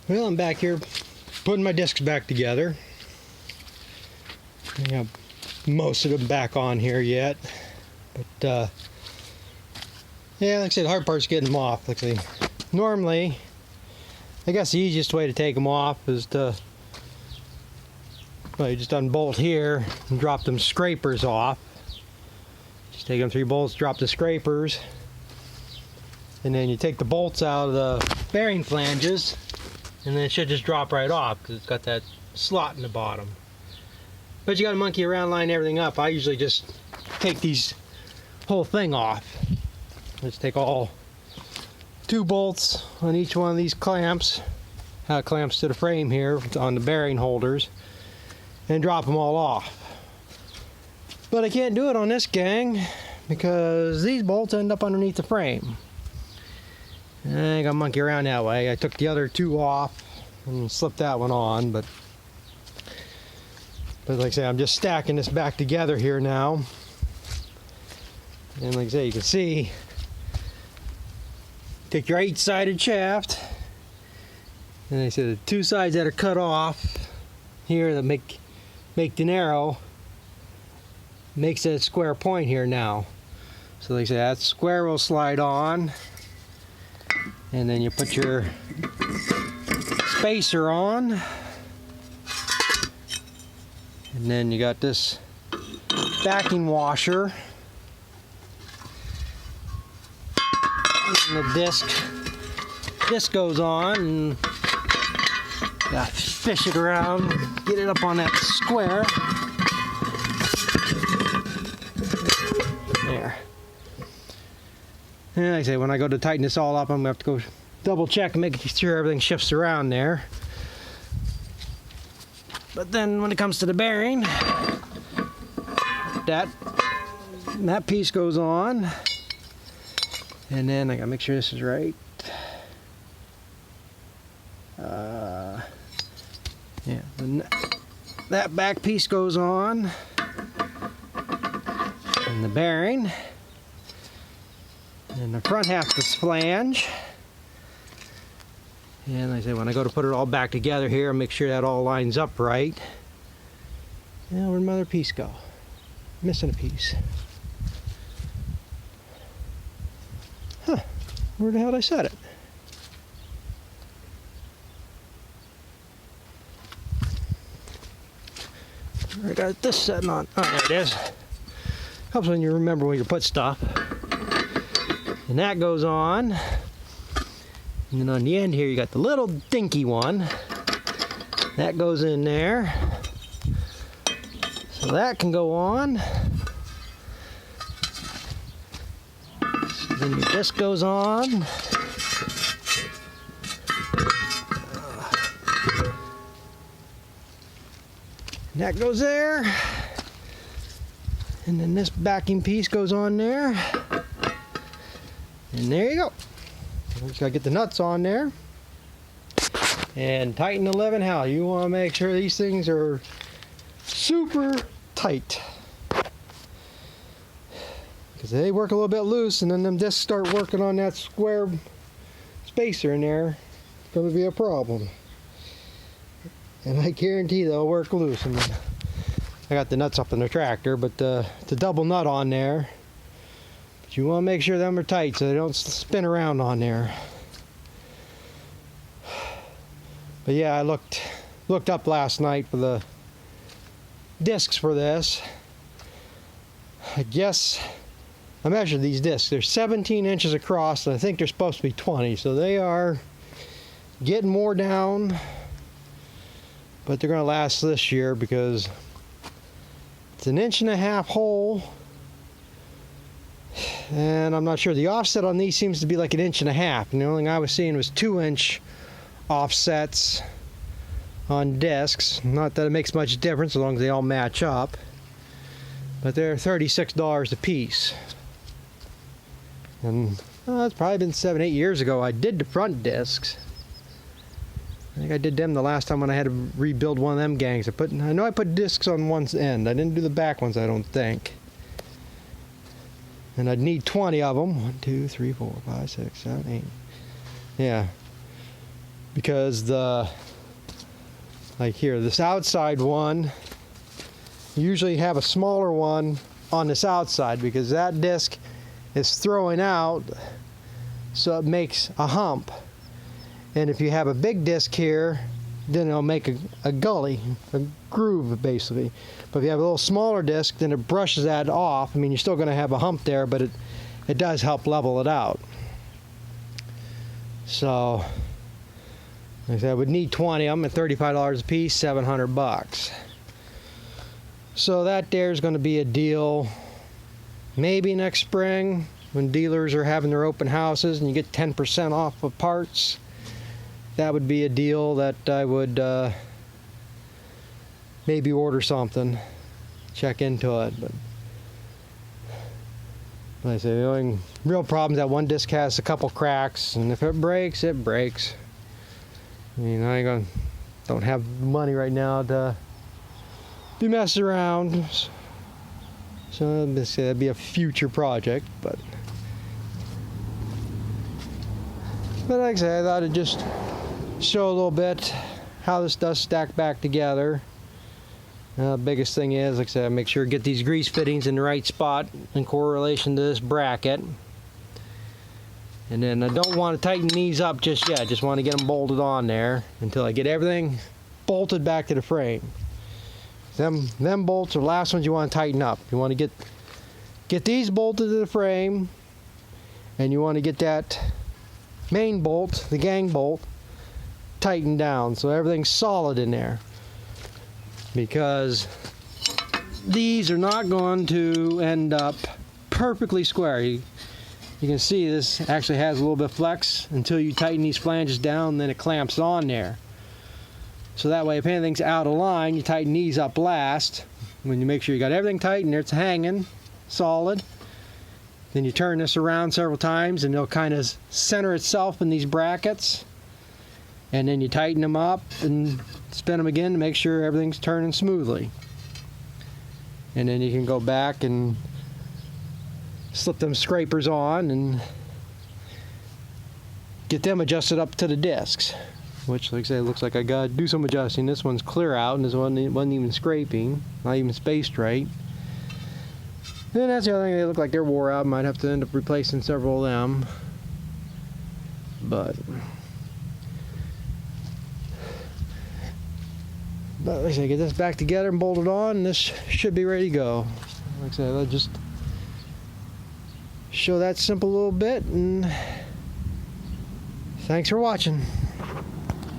Well, I'm back here putting my discs back together. I have most of them back on here yet, but yeah, like I said, the hard part's getting them off. Like I say, normally, I guess the easiest way to take them off is to, well, you just unbolt here and drop them scrapers off. Just take them 3 bolts, drop the scrapers, and then you take the bolts out of the bearing flanges, and then it should just drop right off because it's got that slot in the bottom. But you got to monkey around, line everything up. I usually just take these whole thing off. Let's take all 2 bolts on each one of these clamps, how it clamps to the frame here on the bearing holders, and drop them all off. But I can't do it on this gang because these bolts end up underneath the frame. I ain't gonna monkey around that way. I took the other 2 off and slipped that one on, but like I say, I'm just stacking this back together here now. And like I say, you can see, take your 8-sided shaft, and I said the 2 sides that are cut off here that make the narrow makes that square point here now. So like I say, that square will slide on, and then you put your spacer on, and then you got this backing washer, and the disc goes on, and you gotta fish it around, get it up on that square. There. And like I say, when I go to tighten this all up, I'm gonna have to go double check and make sure everything shifts around there. But then when it comes to the bearing, that piece goes on, and then I gotta make sure this is right. Yeah, that back piece goes on, and the bearing, and the front half of this flange. And like I say, when I go to put it all back together here, make sure that all lines up right. Now, where'd my other piece go? Missing a piece. Huh, where the hell did I set it? I got this setting on. Oh, there it is. Helps when you remember where you put stuff. And that goes on. And then on the end here, you got the little dinky one. That goes in there. So that can go on. So then your disc goes on. And that goes there. And then this backing piece goes on there. And there you go. Just gotta get the nuts on there and tighten the living hell. You want to make sure these things are super tight, because they work a little bit loose, and then them discs start working on that square spacer in there. It's gonna be a problem, and I guarantee they'll work loose. And I got the nuts up in the tractor, but it's a double nut on there. But you want to make sure them are tight so they don't spin around on there. But yeah, I looked up last night for the discs for this. I guess I measured these discs. They're 17 inches across, and I think they're supposed to be 20. So they are getting more down, but they're going to last this year because it's 1.5 inch hole. And I'm not sure, the offset on these seems to be like 1.5 inches, and the only thing I was seeing was 2-inch offsets on discs. Not that it makes much difference as long as they all match up, but they're $36 a piece. And it's probably been 7-8 years ago I did the front discs. I think I did them the last time when I had to rebuild one of them gangs. I know I put discs on one end. I didn't do the back ones, I don't think. And I'd need 20 of them. 1, 2, 3, 4, 5, 6, 7, 8. Yeah. because like here, this outside one, you usually have a smaller one on this outside because that disc is throwing out, so it makes a hump. And if you have a big disc here, then it'll make a gully, a groove basically. But if you have a little smaller disc, then it brushes that off. I mean, you're still going to have a hump there, but it does help level it out. So, like I said, I would need 20 of them at $35 a piece, $700. So that there is going to be a deal maybe next spring when dealers are having their open houses and you get 10% off of parts. That would be a deal that I would maybe order something, check into it. But like I say, the only real problem is that one disc has a couple cracks, and if it breaks, it breaks. I mean, don't have money right now to be messing around. So that'd be a future project, but like I said, I thought I'd just show a little bit how this does stack back together. The biggest thing is, like I said, make sure to get these grease fittings in the right spot in correlation to this bracket. And then I don't want to tighten these up just yet. I just want to get them bolted on there until I get everything bolted back to the frame. Them bolts are the last ones you want to tighten up. You want to get these bolted to the frame, and you want to get that main bolt, the gang bolt, tightened down so everything's solid in there. Because these are not going to end up perfectly square. You can see this actually has a little bit of flex until you tighten these flanges down, then it clamps on there. So that way if anything's out of line, you tighten these up last. When you make sure you got everything tight and it's hanging solid, then you turn this around several times and it'll kind of center itself in these brackets. And then you tighten them up and spin them again to make sure everything's turning smoothly. And then you can go back and slip them scrapers on and get them adjusted up to the discs. Which, like I say, it looks like I gotta do some adjusting. This one's clear out and this one wasn't even scraping, not even spaced right. And that's the other thing, they look like they're wore out. Might have to end up replacing several of them. But like I say, get this back together and bolted on, and this should be ready to go. Like I said, I'll just show that simple little bit, and thanks for watching.